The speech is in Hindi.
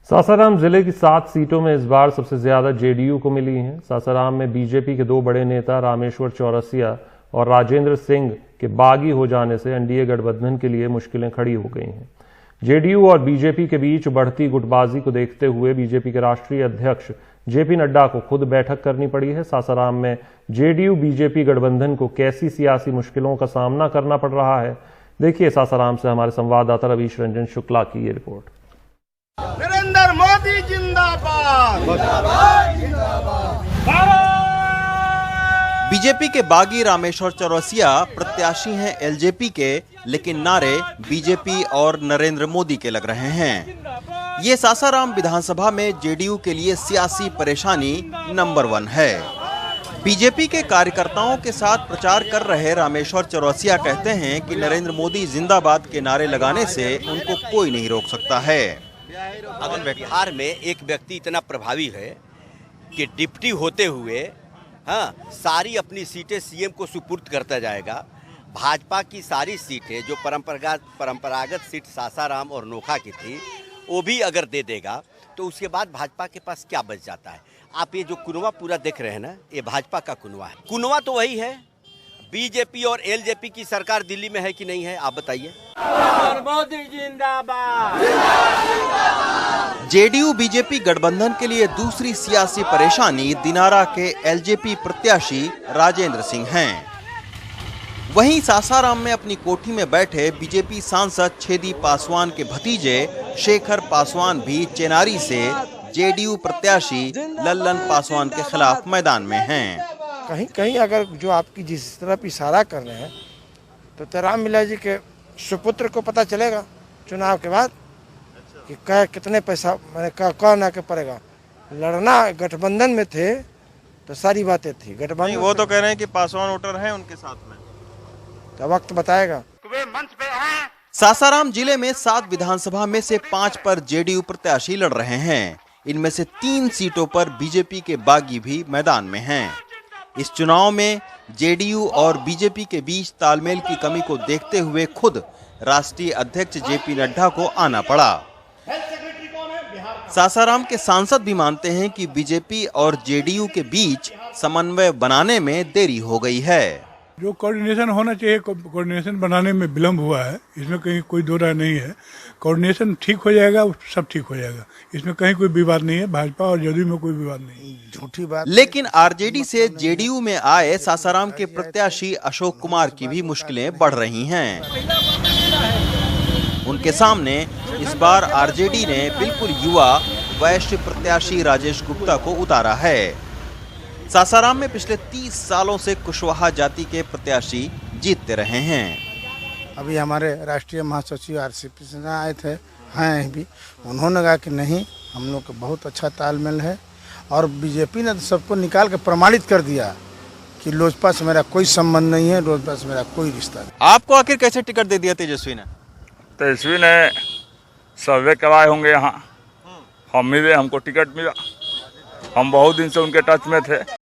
सासाराम जिले की 7 सीटों में इस बार सबसे ज्यादा जेडीयू को मिली हैं। सासाराम में बीजेपी के 2 बड़े नेता रामेश्वर चौरसिया और राजेंद्र सिंह के बागी हो जाने से एनडीए गठबंधन के लिए मुश्किलें खड़ी हो गई हैं। जेडीयू और बीजेपी के बीच बढ़ती गुटबाजी को देखते हुए बीजेपी के राष्ट्रीय अध्यक्ष जेपी नड्डा को खुद बैठक करनी पड़ी है। सासाराम में जेडीयू बीजेपी गठबंधन को कैसी सियासी मुश्किलों का सामना करना पड़ रहा है, देखिए सासाराम से हमारे संवाददाता रवीश रंजन शुक्ला की ये रिपोर्ट। नरेंद्र मोदी जिंदाबाद। बीजेपी के बागी रामेश्वर चौरसिया प्रत्याशी हैं एलजेपी के, लेकिन नारे बीजेपी और नरेंद्र मोदी के लग रहे हैं। ये सासाराम विधानसभा में जेडीयू के लिए सियासी परेशानी नंबर 1 है। बीजेपी के कार्यकर्ताओं के साथ प्रचार कर रहे रामेश्वर चौरसिया कहते हैं कि नरेंद्र मोदी जिंदाबाद के नारे लगाने से उनको कोई नहीं रोक सकता है। अगर बिहार में एक व्यक्ति इतना प्रभावी है कि डिप्टी होते हुए सारी अपनी सीटें सीएम को सुपुर्द करता जाएगा, भाजपा की सारी सीटें जो परंपरागत सीट सासाराम और नोखा की थी वो भी अगर दे देगा तो उसके बाद भाजपा के पास क्या बच जाता है। आप ये जो कुनवा पूरा देख रहे हैं ना, ये भाजपा का कुनवा है। कुनवा तो वही है। बीजेपी और एलजेपी की सरकार दिल्ली में है कि नहीं है, आप बताइए। मोदी जिंदाबाद। जेडीयू बीजेपी गठबंधन के लिए दूसरी सियासी परेशानी दिनारा के एलजेपी प्रत्याशी राजेंद्र सिंह हैं। वहीं सासाराम में अपनी कोठी में बैठे बीजेपी सांसद छेदी पासवान के भतीजे शेखर पासवान भी चेनारी से जेडीयू प्रत्याशी लल्लन पासवान के खिलाफ मैदान में हैं। कहीं कहीं अगर जो आपकी जिस तरफ इशारा कर रहे हैं तो राम मिला जी के सुपुत्र को पता चलेगा चुनाव के बाद कि कितने पैसा मैंने कौन आके पड़ेगा। लड़ना गठबंधन में थे तो सारी बातें थी गठबंधन। वो तो कह रहे हैं कि पासवान वोटर हैं उनके साथ में, तो वक्त बताएगा। सासाराम जिले में 7 विधानसभा में से 5 पर जेडीयू प्रत्याशी लड़ रहे हैं। इनमें से 3 सीटों पर बीजेपी के बागी भी मैदान में हैं। इस चुनाव में जेडीयू और बीजेपी के बीच तालमेल की कमी को देखते हुए खुद राष्ट्रीय अध्यक्ष जेपी नड्डा को आना पड़ा। सासाराम के सांसद भी मानते हैं कि बीजेपी और जेडीयू के बीच समन्वय बनाने में देरी हो गई है। जो कोऑर्डिनेशन होना चाहिए, कोऑर्डिनेशन बनाने में विलम्ब हुआ है, इसमें कहीं कोई दो राय नहीं है। कोऑर्डिनेशन ठीक हो जाएगा, सब ठीक हो जाएगा, इसमें कहीं कोई विवाद नहीं है। भाजपा और जेडीयू में कोई विवाद नहीं, झूठी बात। लेकिन आरजेडी से जेडीयू में आए सासाराम के प्रत्याशी अशोक कुमार की भी मुश्किलें बढ़ रही हैं। उनके सामने इस बार आरजेडी ने बिल्कुल युवा वैश्य प्रत्याशी राजेश गुप्ता को उतारा है। सासाराम में पिछले 30 सालों से कुशवाहा जाति के प्रत्याशी जीतते रहे हैं। अभी हमारे राष्ट्रीय महासचिव आरसीपी से आए थे, हैं भी, उन्होंने कहा कि नहीं, हम लोग का बहुत अच्छा तालमेल है। और बीजेपी ने तो सबको निकाल के प्रमाणित कर दिया कि लोजपा से मेरा कोई संबंध नहीं है, लोजपा से मेरा कोई रिश्ता नहीं। आपको आखिर कैसे टिकट दे दिया तेजस्वी ने? तेजस्वी ने सर्वे कराए होंगे यहाँ, हम मिले, हमको टिकट मिला। हम बहुत दिन से उनके टच में थे।